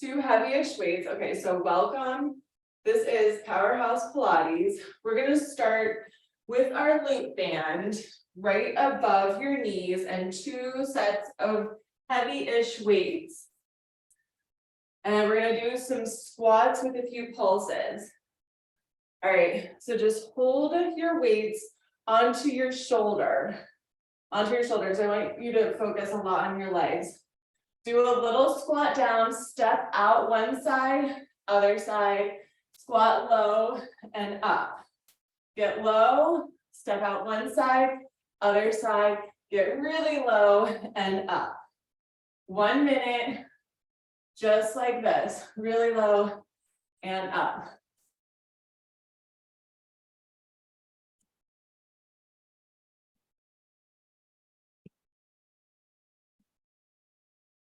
2 heavy-ish weights. Okay, so welcome. This is Powerhouse Pilates. We're gonna start with our loop band right above your knees and 2 sets of heavy-ish weights. And we're gonna do some squats with a few pulses. All right, so just hold your weights onto your shoulder. Onto your shoulders. I want you to focus a lot on your legs. Do a little squat down, step out one side, other side, squat low and up. Get low, step out one side, other side, get really low and up. 1 minute, just like this, really low and up.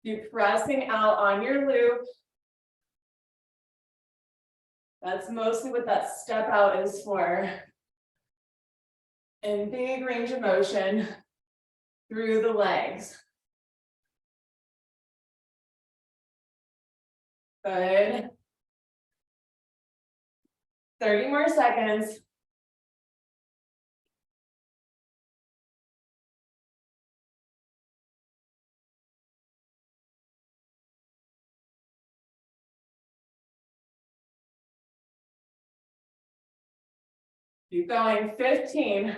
Keep pressing out on your loop. That's mostly what that step out is for. And big range of motion through the legs. Good. 30 more seconds. Keep going, 15.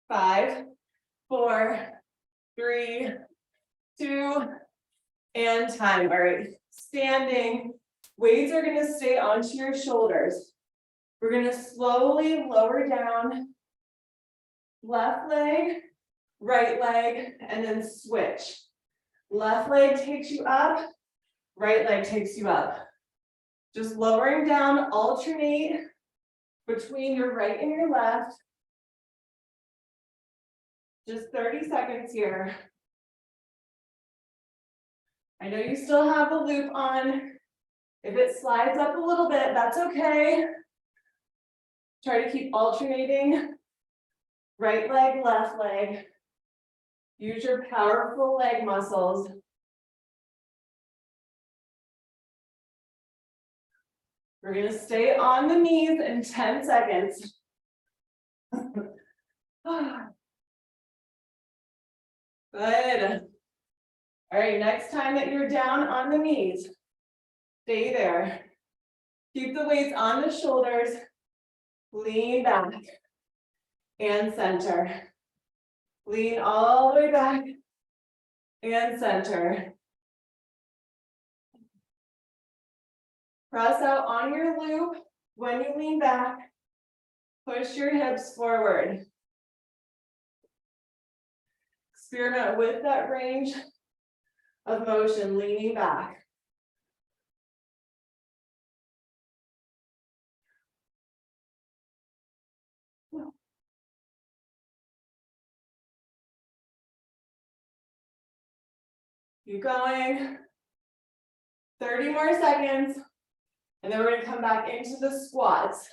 5, 4, 3, 2, and time. All right, standing. Weights are gonna stay onto your shoulders. We're gonna slowly lower down. Left leg, right leg, and then switch. Left leg takes you up, right leg takes you up. Just lowering down, alternate between your right and your left. Just 30 seconds here. I know you still have the loop on. If it slides up a little bit, that's okay. Try to keep alternating. Right leg, left leg. Use your powerful leg muscles. We're gonna stay on the knees in 10 seconds. Good. All right, next time that you're down on the knees, stay there. Keep the weights on the shoulders, lean back and center. Lean all the way back and center. Press out on your loop. When you lean back, push your hips forward. Experiment with that range of motion, leaning back. Keep going. 30 more seconds. And then we're going to come back into the squats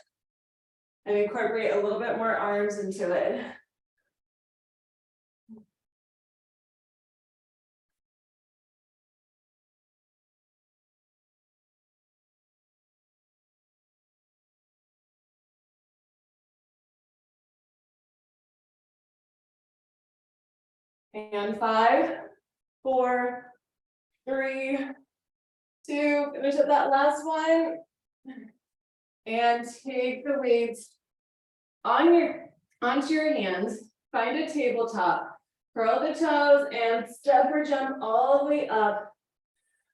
and incorporate a little bit more arms into it. And 5, 4, 3, 2, finish up that last one. And take the weights onto your hands, find a tabletop, curl the toes and step or jump all the way up.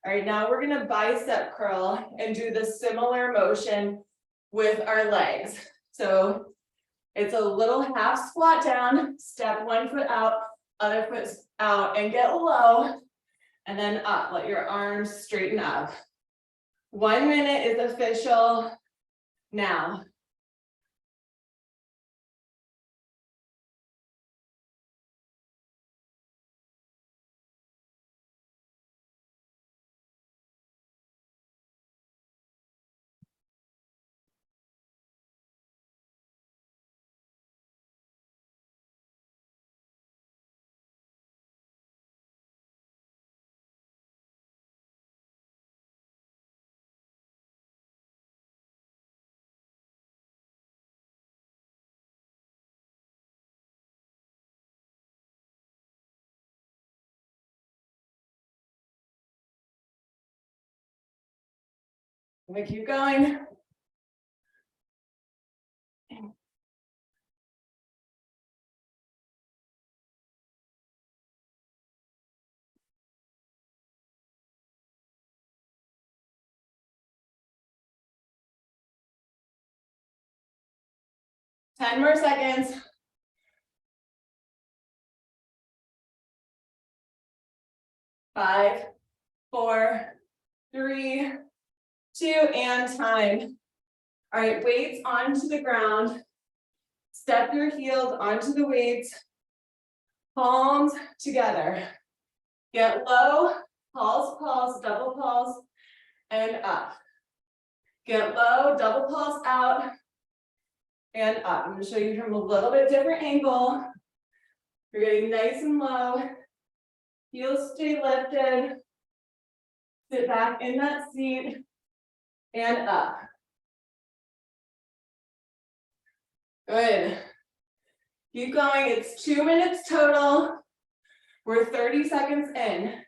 All right, now we're gonna bicep curl and do the similar motion with our legs. So it's a little half squat down, step one foot out, other foot out and get low and then up, let your arms straighten up. 1 minute is official now. I'm gonna keep going. Ten more seconds. 5, 4, 3, 2, and time. All right, weights onto the ground. Step your heels onto the weights. Palms together. Get low, pulse, pulse, double pulse, and up. Get low, double pulse out, and up. I'm gonna show you from a little bit different angle. You're getting nice and low. Heels stay lifted. Sit back in that seat, and up. Good. Keep going, it's 2 minutes total. We're 30 seconds in.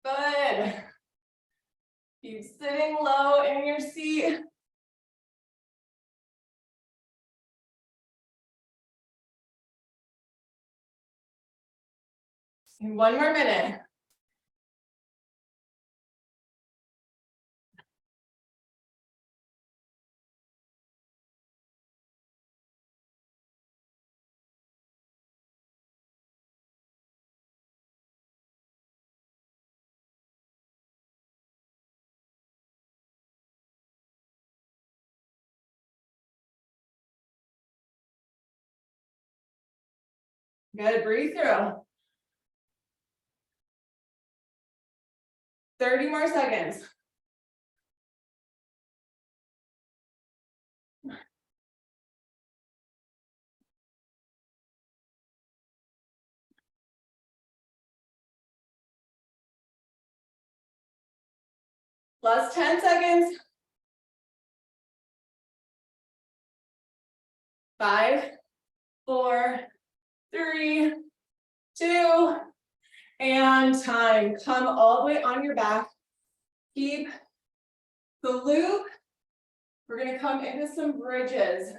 Good. Keep sitting low in your seat. And 1 more minute. Good, breathe through. 30 more seconds. Last 10 seconds. 5, 4, 3, 2, and time. Come all the way on your back. Keep the loop. We're gonna come into some bridges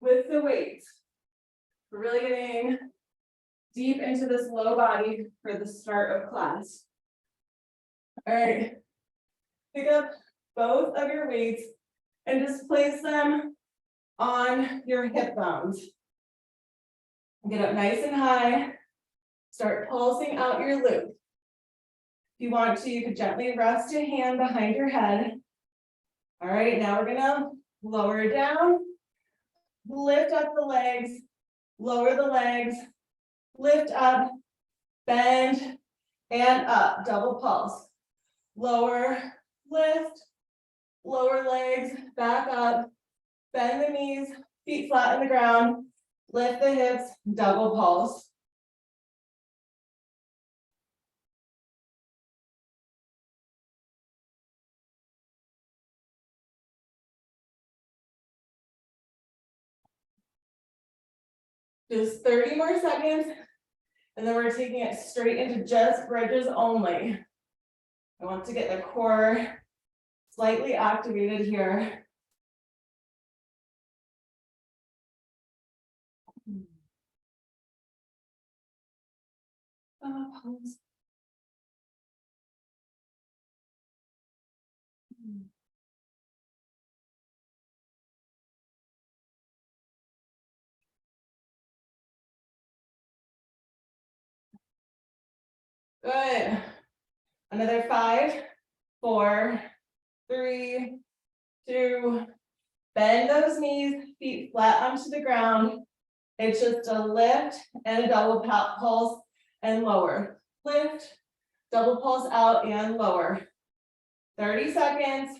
with the weights. We're really getting deep into this low body for the start of class. All right, pick up both of your weights and just place them on your hip bones. Get up nice and high. Start pulsing out your loop. If you want to, you could gently rest a hand behind your head. All right, now we're gonna lower down, lift up the legs, lower the legs, lift up, bend, and up, double pulse. Lower, lift, lower legs, back up, bend the knees, feet flat on the ground, lift the hips, double pulse. Just 30 more seconds, and then we're taking it straight into just bridges only. I want to get the core slightly activated here. Pulse. Good. Another 5, 4, 3, 2. Bend those knees, feet flat onto the ground. It's just a lift and a double pulse and lower. lift, double pulse out and lower. 30 seconds.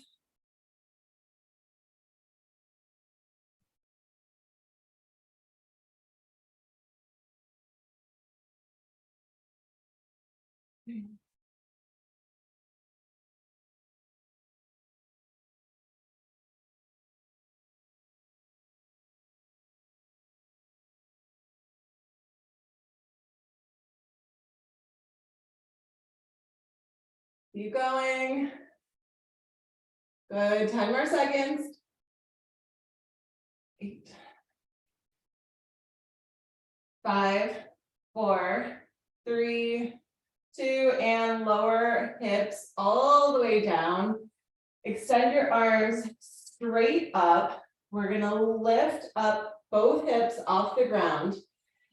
Keep going. Good, 10 more seconds. 8, 5, 4, 3, 2, and lower hips all the way down. Extend your arms straight up. We're gonna lift up both hips off the ground.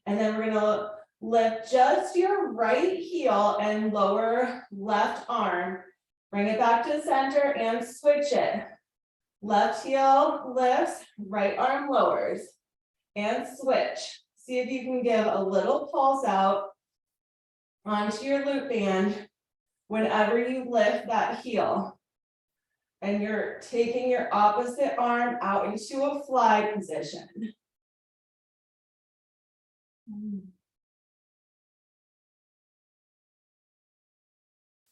And then we're gonna lift just your right heel and lower left arm. Bring it back to the center and switch it. Left heel lifts, right arm lowers. And switch. See if you can give a little pulse out onto your loop band whenever you lift that heel. And you're taking your opposite arm out into a fly position.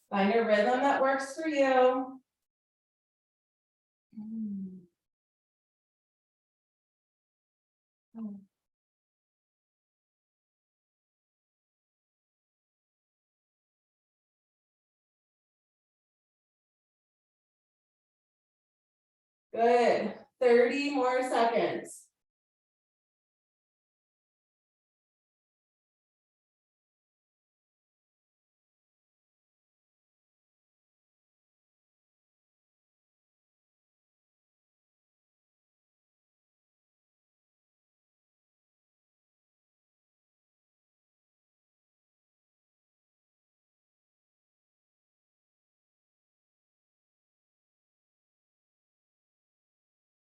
Find a rhythm that works for you. Good. 30 more seconds.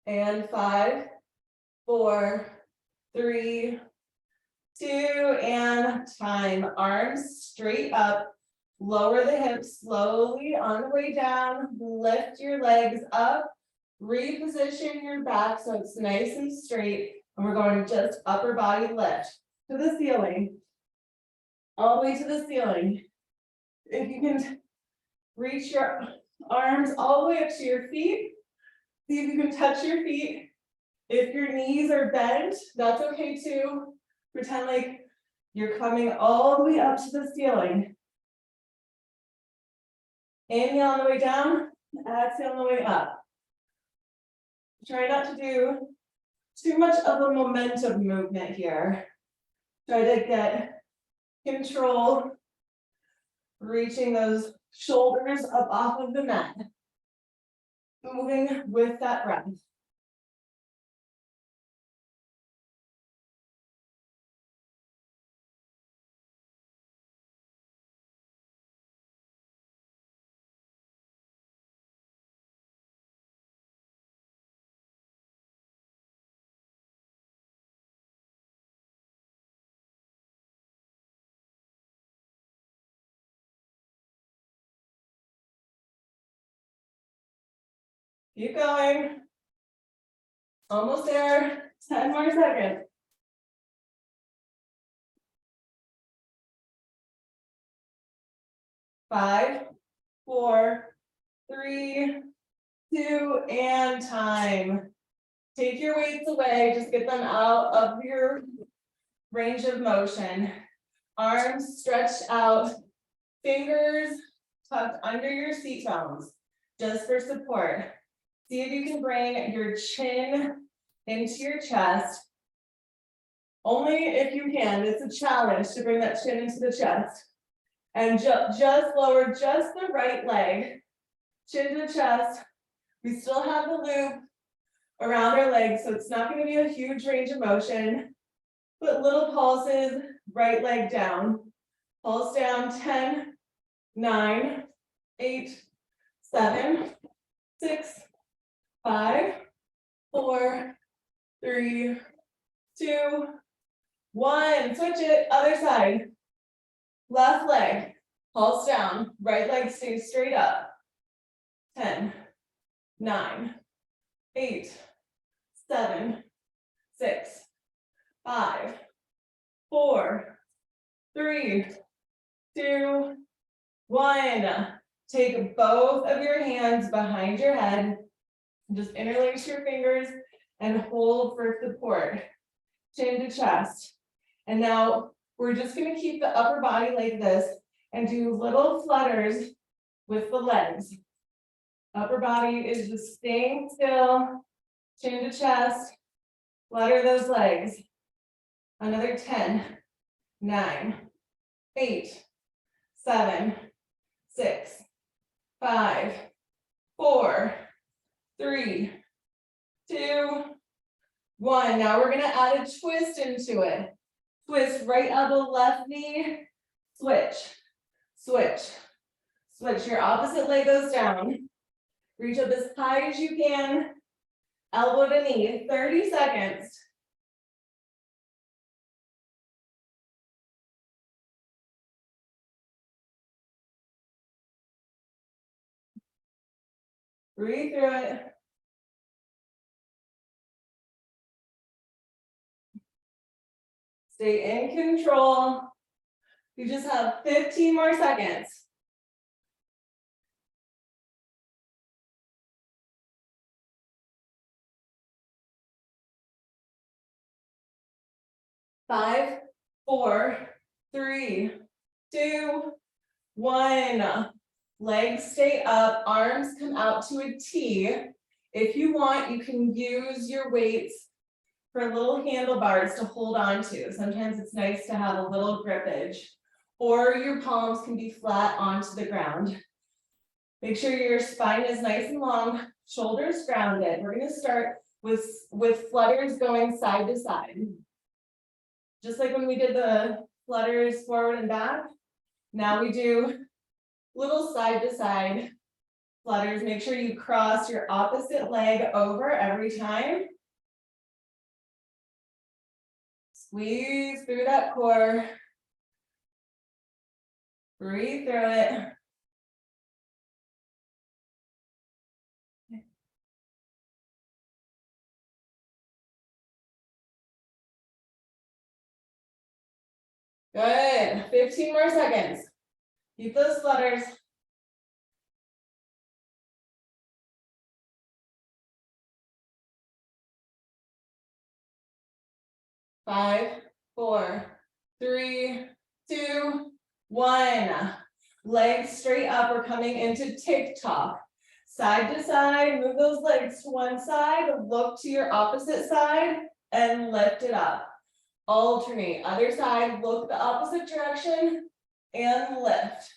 And 5, 4, 3, 2, and time. Arms straight up. Lower the hips slowly on the way down. Lift your legs up. Reposition your back so it's nice and straight. And we're going to just upper body lift to the ceiling. All the way to the ceiling. If you can reach your arms all the way up to your feet. See if you can touch your feet. If your knees are bent, that's okay too. Pretend like you're coming all the way up to the ceiling. Inhale on the way down, exhale on the way up. Try not to do too much of a momentum movement here. Try to get control, reaching those shoulders up off of the mat. Moving with that breath. Keep going. Almost there. 10 more seconds. 5, 4, 3, 2, and time. Take your weights away, just get them out of your range of motion. Arms stretched out, fingers tucked under your seat bones, just for support. See if you can bring your chin into your chest. Only if you can, it's a challenge to bring that chin into the chest. And just lower just the right leg, chin to chest. We still have the loop around our legs, so it's not going to be a huge range of motion, but little pulses, right leg down. Pulse down, 10, 9, 8, 7, 6, 5, 4, 3, 2, 1. Switch it, other side. Left leg, pulse down, right leg stays straight up. 10, 9, 8, 7, 6, 5, 4, 3, 2, 1. Take both of your hands behind your head. Just interlace your fingers and hold for support. Chin to chest. And now we're just going to keep the upper body like this and do little flutters with the legs. Upper body is just staying still, chin to chest, flutter those legs. Another 10, 9, 8, 7, 6, 5, 4, 3, 2, 1. Now we're going to add a twist into it. Twist, right elbow, left knee, switch, switch, switch. Your opposite leg goes down. Reach up as high as you can, elbow to knee, 30 seconds. Breathe through it. Stay in control. You just have 15 more seconds. 5, 4, 3, 2, 1. Legs stay up, arms come out to a T. If you want, you can use your weights for little handlebars to hold on to. Sometimes it's nice to have a little grippage, or your palms can be flat onto the ground. Make sure your spine is nice and long, shoulders grounded. We're going to start with flutters going side to side. Just like when we did the flutters forward and back, now we do little side to side flutters. Make sure you cross your opposite leg over every time. Squeeze through that core. Breathe through it. Good. 15 more seconds. Keep those flutters. 5, 4, 3, 2, 1. Legs straight up. We're coming into TikTok. Side to side, move those legs to one side, look to your opposite side, and lift it up. Alternate. Other side, look the opposite direction, and lift.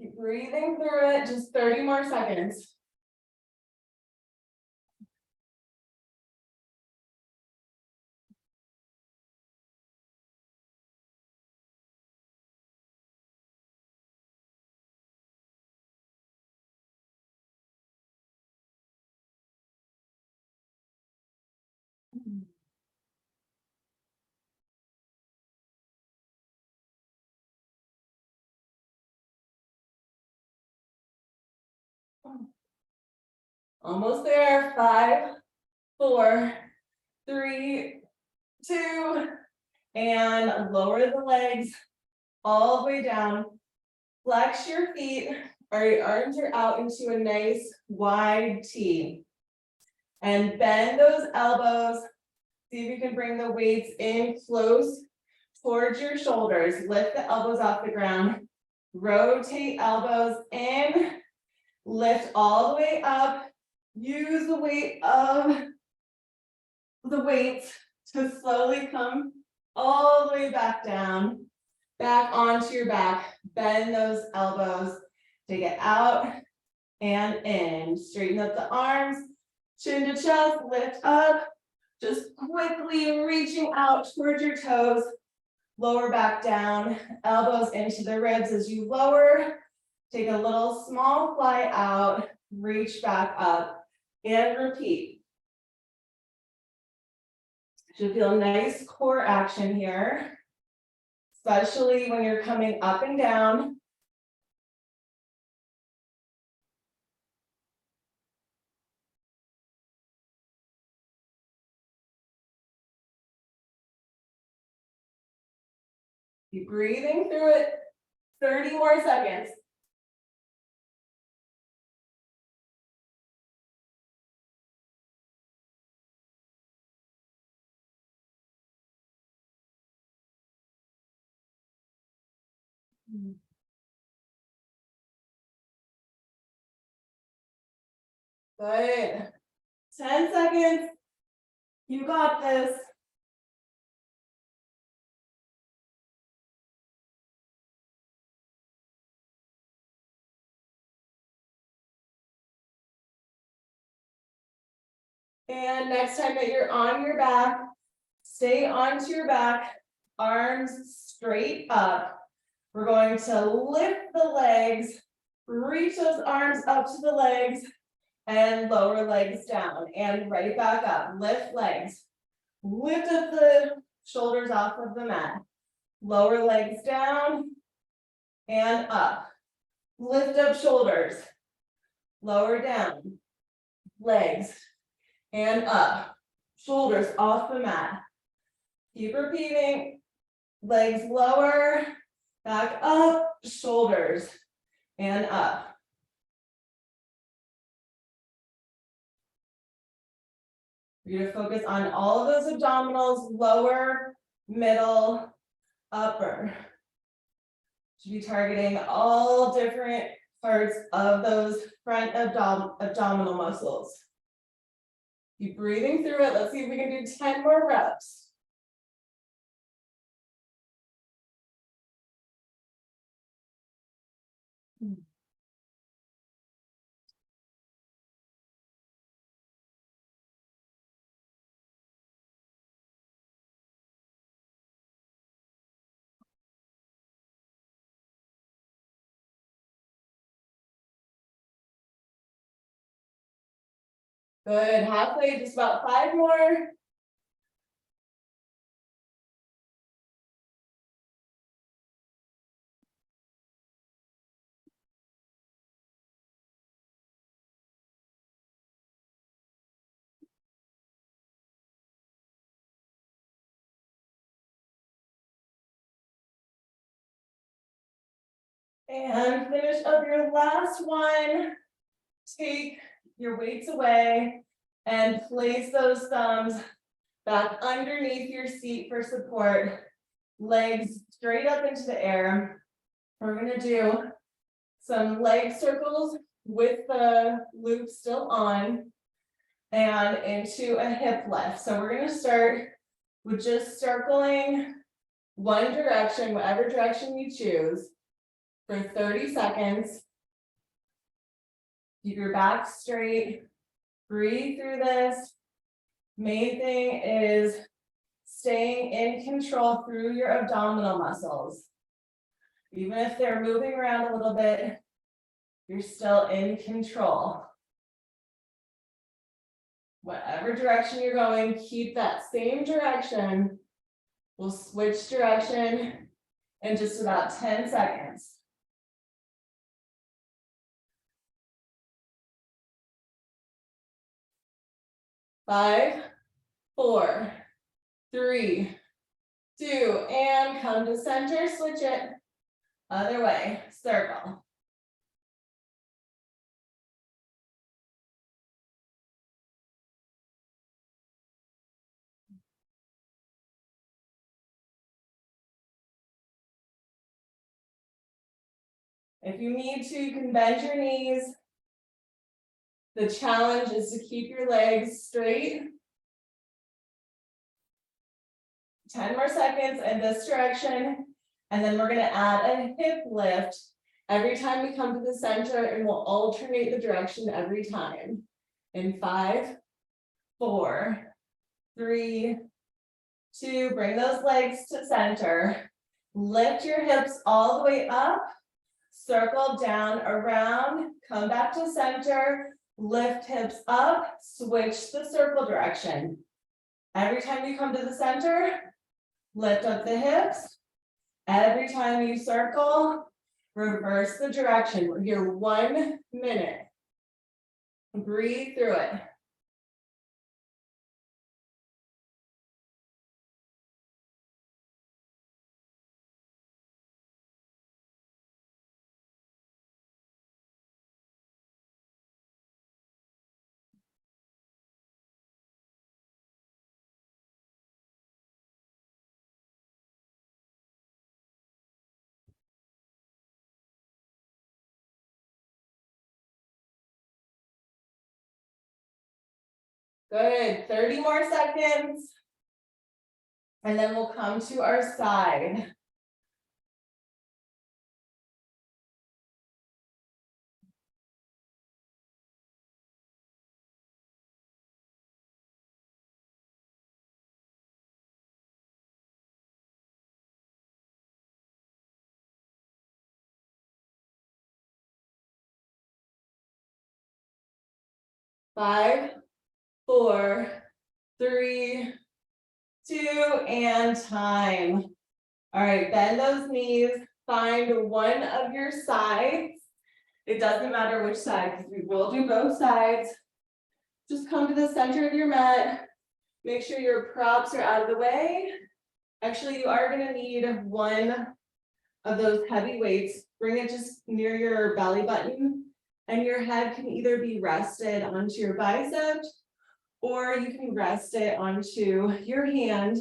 Keep breathing through it, just 30 more seconds. Almost there. 5, 4, 3, 2, and lower the legs all the way down. Flex your feet, or your arms are out into a nice wide T. And bend those elbows. See if you can bring the weights in close towards your shoulders. Lift the elbows off the ground. Rotate elbows in. Lift all the way up. Use the weight of the weights to slowly come all the way back down. Back onto your back. Bend those elbows. Take it out and in. Straighten up the arms. Chin to chest. Lift up. Just quickly reaching out towards your toes. Lower back down. Elbows into the ribs as you lower. Take a little small fly out, reach back up, and repeat. Should feel nice core action here, especially when you're coming up and down. Keep breathing through it. 30 more seconds. Good. 10 seconds. You got this. And next time that you're on your back, stay onto your back, arms straight up. We're going to lift the legs, reach those arms up to the legs, and lower legs down, and right back up. Lift legs. Lift up the shoulders off of the mat. Lower legs down and up. Lift up shoulders. Lower down. Legs and up. Shoulders off the mat. Keep repeating. Legs lower, back up, shoulders and up. You're going to focus on all of those abdominals, lower, middle, upper. Should be targeting all different parts of those front abdominal muscles. Keep breathing through it. Let's see if we can do 10 more reps. Good, halfway, just about 5 more. And finish up your last one. Take your weights away and place those thumbs back underneath your seat for support. Legs straight up into the air. We're going to do some leg circles with the loop still on and into a hip lift. So we're going to start with just circling one direction, whatever direction you choose, for 30 seconds. Keep your back straight. Breathe through this. Main thing is staying in control through your abdominal muscles. Even if they're moving around a little bit, you're still in control. Whatever direction you're going, keep that same direction. We'll switch direction in just about 10 seconds. Five, 4, 3, 2, and come to center, switch it. Other way, circle. If you need to, you can bend your knees. The challenge is to keep your legs straight. 10 more seconds in this direction, and then we're going to add a hip lift every time we come to the center, and we'll alternate the direction every time. In 5, 4, 3, 2, bring those legs to center. Lift your hips all the way up. circle down, around, come back to center, lift hips up, switch the circle direction. Every time you come to the center, lift up the hips. Every time you circle, reverse the direction. We're here 1 minute. Breathe through it. Good, 30 more seconds. And then we'll come to our side. Five, 4, 3, 2, and time. All right, bend those knees, find one of your sides. It doesn't matter which side, because we will do both sides. Just come to the center of your mat. Make sure your props are out of the way. Actually, you are gonna need one of those heavy weights. Bring it just near your belly button, and your head can either be rested onto your bicep, or you can rest it onto your hand.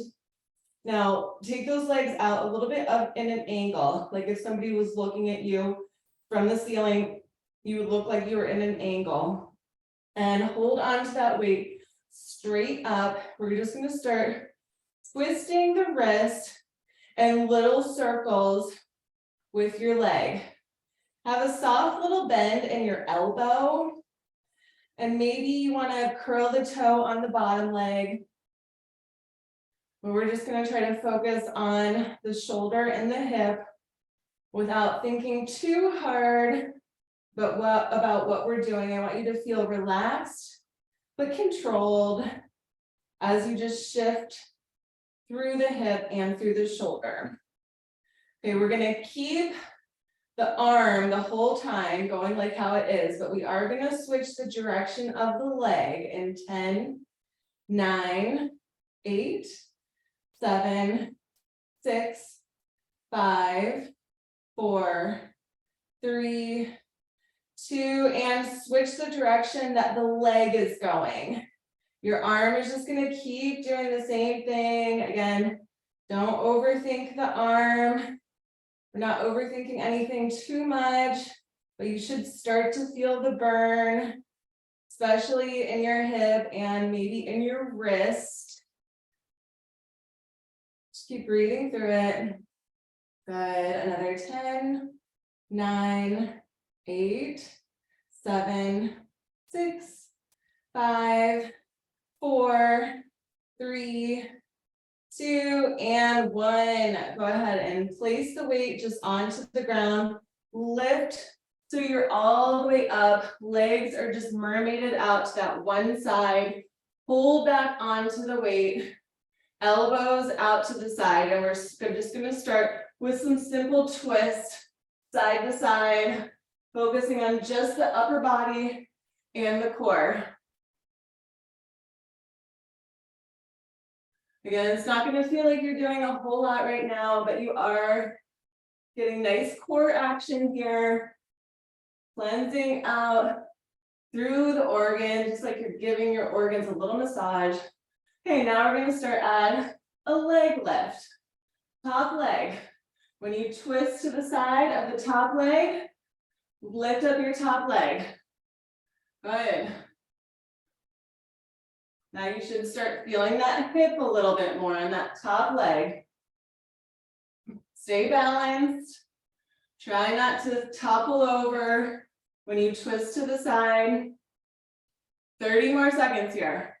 Now, take those legs out a little bit up in an angle. Like if somebody was looking at you from the ceiling, you would look like you were in an angle. And hold on to that weight straight up. We're just gonna start twisting the wrist and little circles with your leg. Have a soft little bend in your elbow. And maybe you wanna curl the toe on the bottom leg. But we're just gonna try to focus on the shoulder and the hip without thinking too hard, but about what we're doing. I want you to feel relaxed, but controlled as you just shift through the hip and through the shoulder. Okay, we're gonna keep the arm the whole time going like how it is, but we are gonna switch the direction of the leg in 10, 9, 8, 7, 6, 5, 4, 3, 2, and switch the direction that the leg is going. Your arm is just gonna keep doing the same thing. Again, don't overthink the arm. We're not overthinking anything too much, but you should start to feel the burn, especially in your hip and maybe in your wrist. Just keep breathing through it. Good, another 10, 9, 8, 7, 6, 5, 4, 3, 2, and 1. Go ahead and place the weight just onto the ground. Lift so you're all the way up. Legs are just mermaided out to that one side. Pull back onto the weight. Elbows out to the side. And we're just gonna start with some simple twists, side to side, focusing on just the upper body and the core. Again, it's not going to feel like you're doing a whole lot right now, but you are getting nice core action here, cleansing out through the organ, just like you're giving your organs a little massage. Okay, now we're going to start at a leg lift. Top leg. When you twist to the side of the top leg, lift up your top leg. Good. Now you should start feeling that hip a little bit more on that top leg. Stay balanced. Try not to topple over when you twist to the side. 30 more seconds here.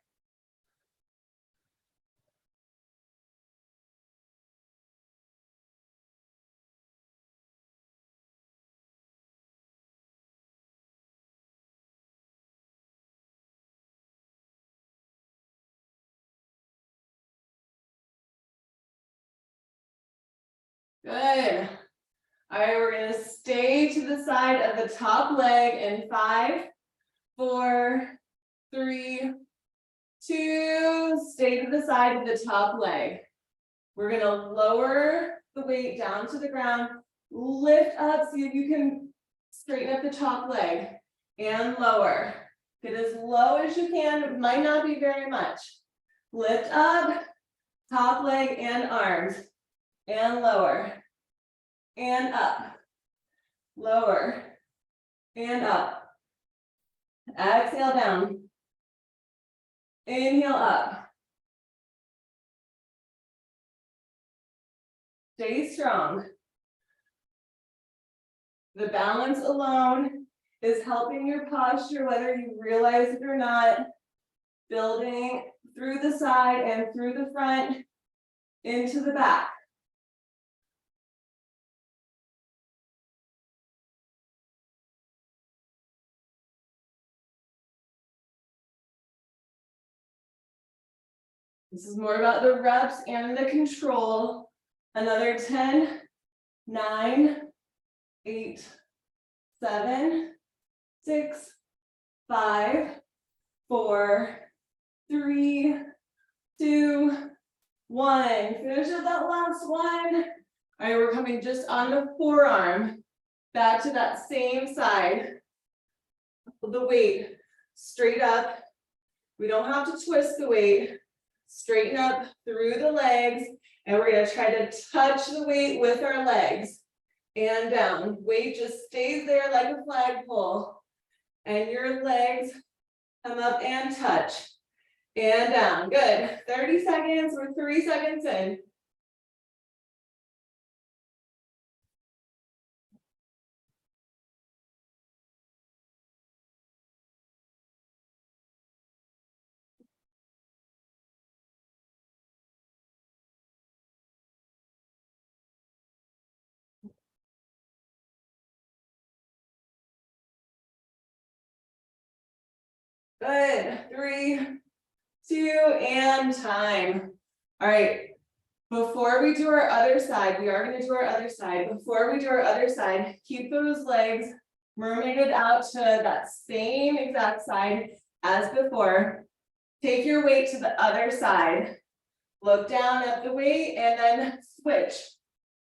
Good. All right, we're gonna stay to the side of the top leg in 5, 4, 3, 2. Stay to the side of the top leg. We're gonna lower the weight down to the ground, lift up, see if you can straighten up the top leg, and lower. Get as low as you can, it might not be very much. Lift up, top leg and arms, and lower, and up, lower, and up. Exhale down, inhale up. Stay strong. The balance alone is helping your posture, whether you realize it or not, building through the side and through the front into the back. This is more about the reps and the control. Another 10, 9, 8, 7, 6, 5, 4, 3, 2, 1. Finish up that last one. All right, we're coming just on the forearm. Back to that same side. The weight straight up. We don't have to twist the weight. Straighten up through the legs. And we're going to try to touch the weight with our legs. And down. Weight just stays there like a flagpole. And your legs come up and touch. And down. Good. 30 seconds. We're 3 seconds in. Good. 3, 2, and time. All right. Before we do our other side, we are going to do our other side. Before we do our other side, keep those legs mermaided out to that same exact side as before. Take your weight to the other side. Look down at the weight and then switch.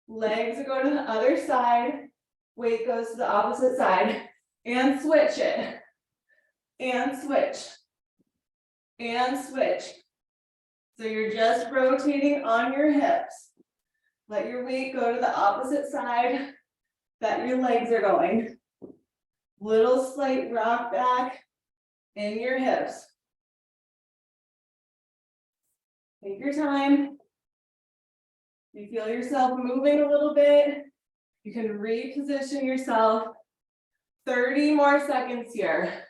Legs go to the other side. Weight goes to the opposite side. And switch it. And switch. And switch. So you're just rotating on your hips. Let your weight go to the opposite side that your legs are going. Little slight rock back in your hips. Take your time. You feel yourself moving a little bit. You can reposition yourself. 30 more seconds here.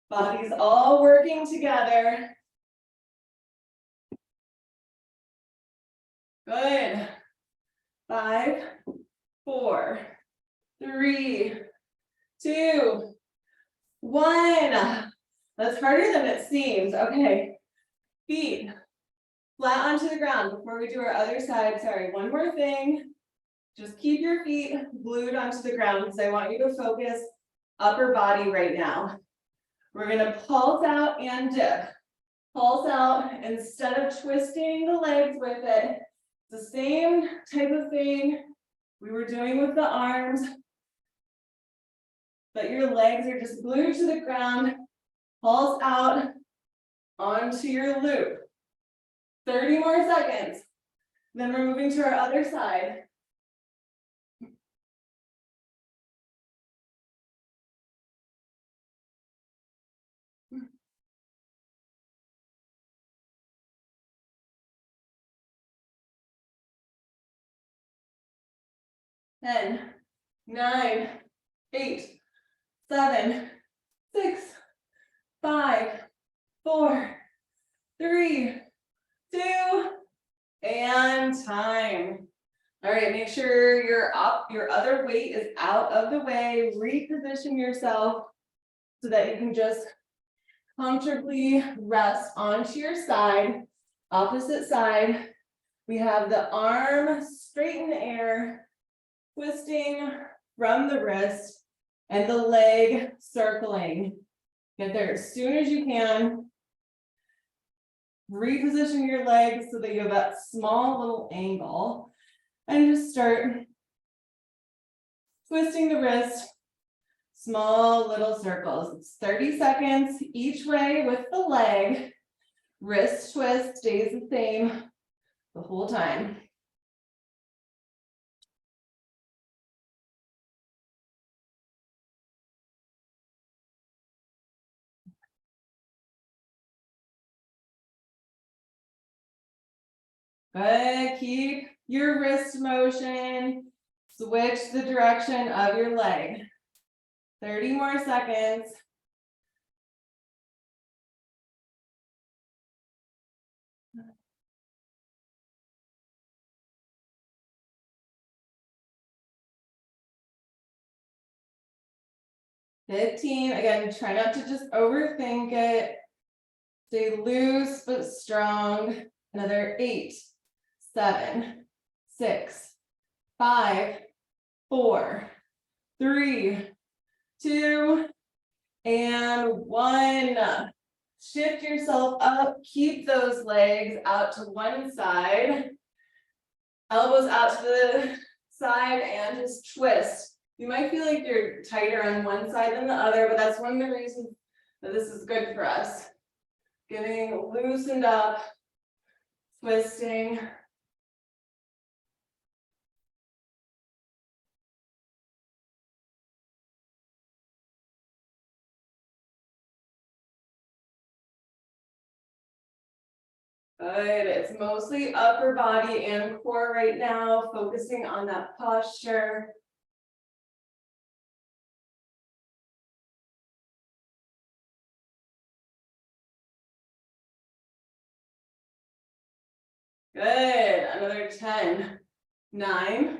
Bodies all working together. Good. 5, 4, 3, 2, 1. That's harder than it seems. Okay. Feet flat onto the ground before we do our other side. Sorry, one more thing. Just keep your feet glued onto the ground because I want you to focus upper body right now. We're going to pulse out and dip. Pulse out instead of twisting the legs with it. It's the same type of thing we were doing with the arms, but your legs are just glued to the ground. Pulse out onto your loop. 30 more seconds. Then we're moving to our other side. Ten, 9, 8, 7, 6, 5, 4, 3, 2, and time. All right, make sure your other weight is out of the way. Reposition yourself so that you can just comfortably rest onto your side. Opposite side. We have the arm straight in the air, twisting from the wrist, and the leg circling. Get there as soon as you can. Reposition your legs so that you have that small little angle. And just start twisting the wrist, small little circles. It's 30 seconds each way with the leg. Wrist twist stays the same the whole time. Good, keep your wrist motion. Switch the direction of your leg. 30 more seconds. $15. Again, try not to just overthink it. Stay loose but strong. Another 8, 7, 6, 5, 4, 3, 2, and 1. Shift yourself up. Keep those legs out to one side. Elbows out to the side and just twist. You might feel like you're tighter on one side than the other, but that's one of the reasons that this is good for us. Getting loosened up, twisting. Good, it's mostly upper body and core right now, focusing on that posture. Good, another 10, 9,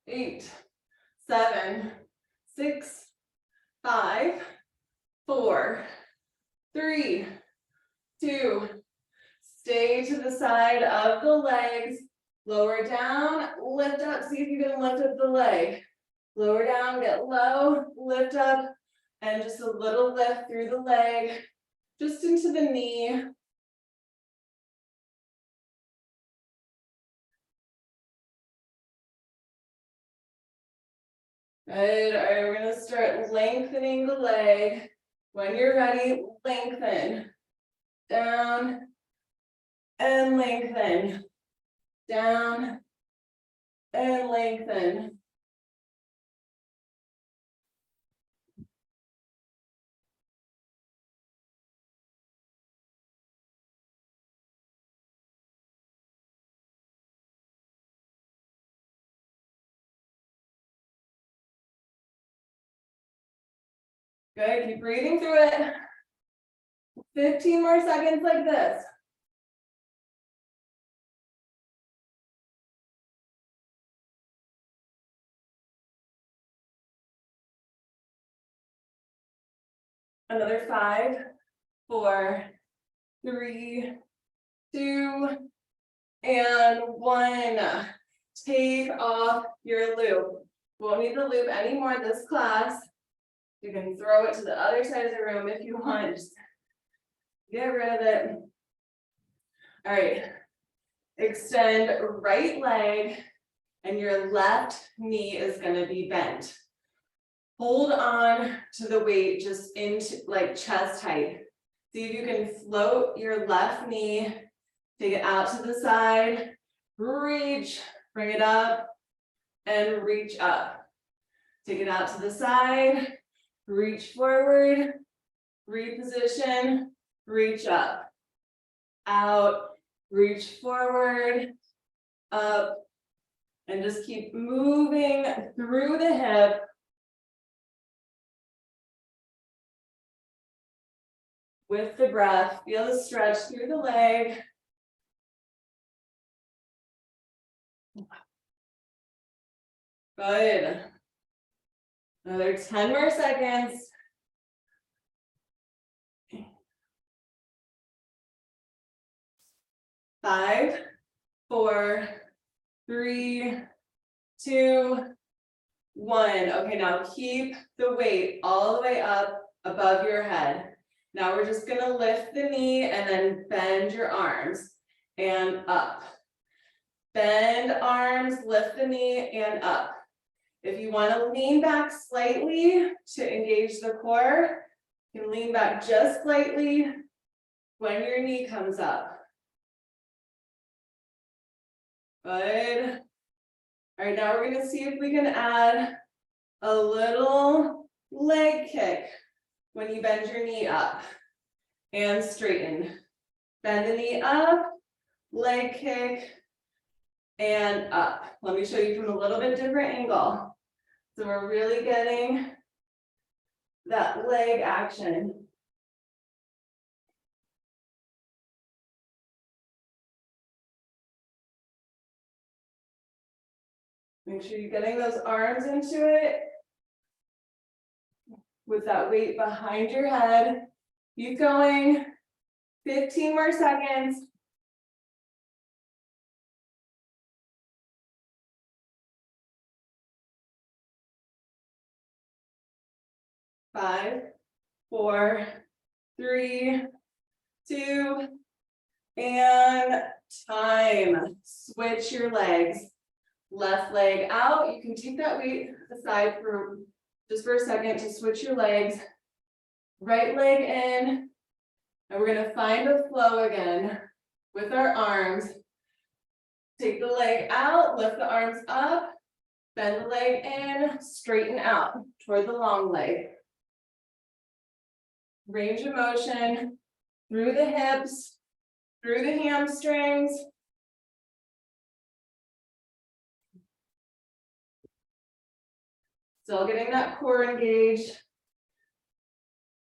8, 7, 6, 5, 4, 3, 2, stay to the side of the legs, lower down, lift up, see if you can lift up the leg. Lower down, get low, lift up, and just a little lift through the leg, just into the knee. Good, all right, we're gonna start lengthening the leg. When you're ready, lengthen. Down, and lengthen. Down, and lengthen. Good, keep breathing through it. 15 more seconds like this. Another 5, 4, 3, 2, and 1. Take off your loop. Won't need the loop anymore in this class. You can throw it to the other side of the room if you want. Just get rid of it. All right. Extend right leg, and your left knee is going to be bent. Hold on to the weight just into like chest height. See if you can float your left knee, take it out to the side, reach, bring it up, and reach up. Take it out to the side, reach forward, reposition, reach up, out, reach forward, up, and just keep moving through the hip. With the breath, feel the stretch through the leg. Good. Another 10 more seconds. 5, 4, 3, 2, 1. Okay, now keep the weight all the way up above your head. Now we're just gonna lift the knee and then bend your arms and up. Bend arms, lift the knee and up. If you want to lean back slightly to engage the core, you can lean back just slightly when your knee comes up. Good. All right, now we're going to see if we can add a little leg kick when you bend your knee up and straighten. Bend the knee up, leg kick, and up. Let me show you from a little bit different angle. So we're really getting that leg action. Make sure you're getting those arms into it with that weight behind your head. Keep going. 15 more seconds. 5, 4, 3, 2, and time. Switch your legs. Left leg out. You can take that weight aside for just for a second to switch your legs. Right leg in. And we're going to find the flow again with our arms. Take the leg out, lift the arms up, bend the leg in, straighten out toward the long leg. Range of motion through the hips, through the hamstrings. Still getting that core engaged.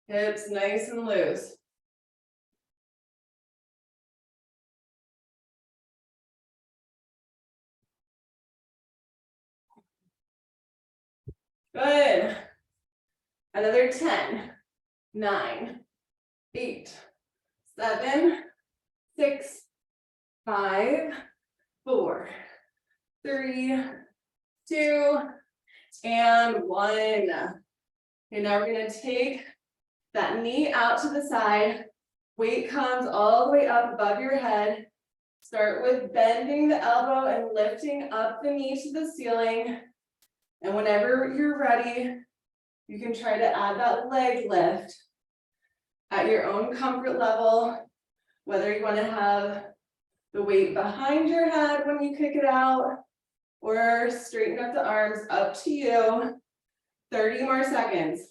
Hips nice and loose. Good. Another 10, 9, 8, 7, 6, 5, 4, 3, 2, and 1. Okay, now we're going to take that knee out to the side. Weight comes all the way up above your head. Start with bending the elbow and lifting up the knee to the ceiling. And whenever you're ready, you can try to add that leg lift at your own comfort level, whether you want to have the weight behind your head when you kick it out, or straighten up the arms, up to you. 30 more seconds.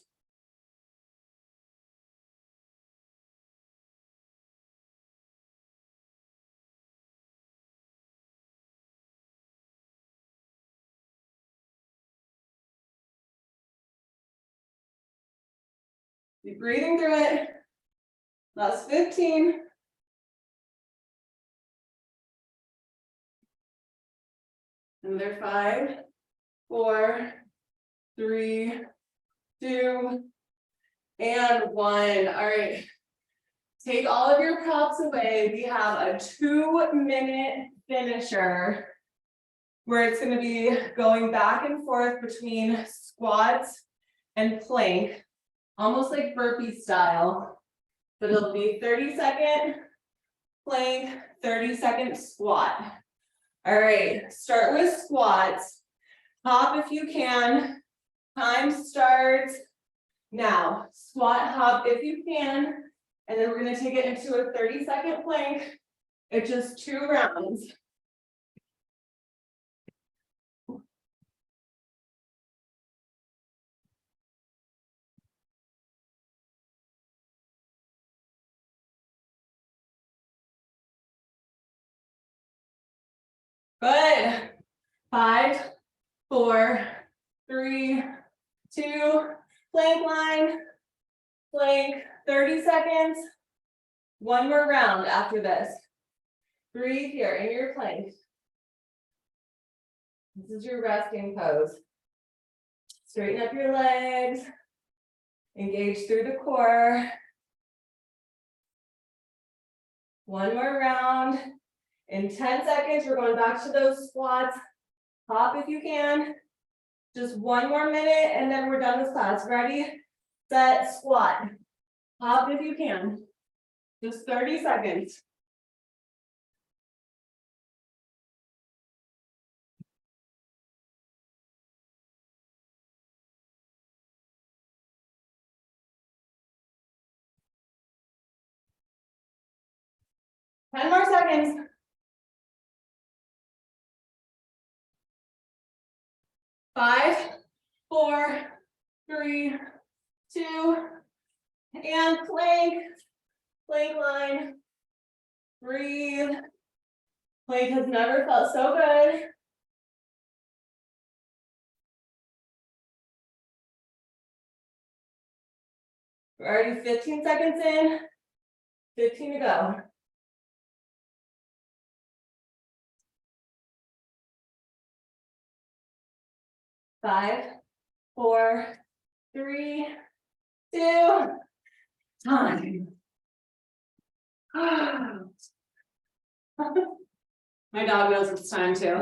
Keep breathing through it. Last 15. Another 5, 4, 3, 2, and 1. All right. Take all of your props away. We have a 2-minute finisher where it's going to be going back and forth between squats and plank, almost like burpee style, but it'll be 30-second plank, 30-second squat. All right, start with squats. Hop if you can. Time starts now. Squat, hop if you can. And then we're going to take it into a 30-second plank. It's just 2 rounds. Good. 5, 4, 3, 2, plank line, plank, 30 seconds. 1 more round after this. Breathe here in your plank. This is your resting pose. Straighten up your legs. Engage through the core. One more round. In 10 seconds, we're going back to those squats. Hop if you can. Just one more minute and then we're done with class. Ready, set, squat. Hop if you can. Just 30 seconds. Ten more seconds. 5, 4, 3, 2, and plank. Plank line. Breathe. Plank has never felt so good. We're already 15 seconds in. 15 to go. 5, 4, 3, 2, time. My dog knows it's time too.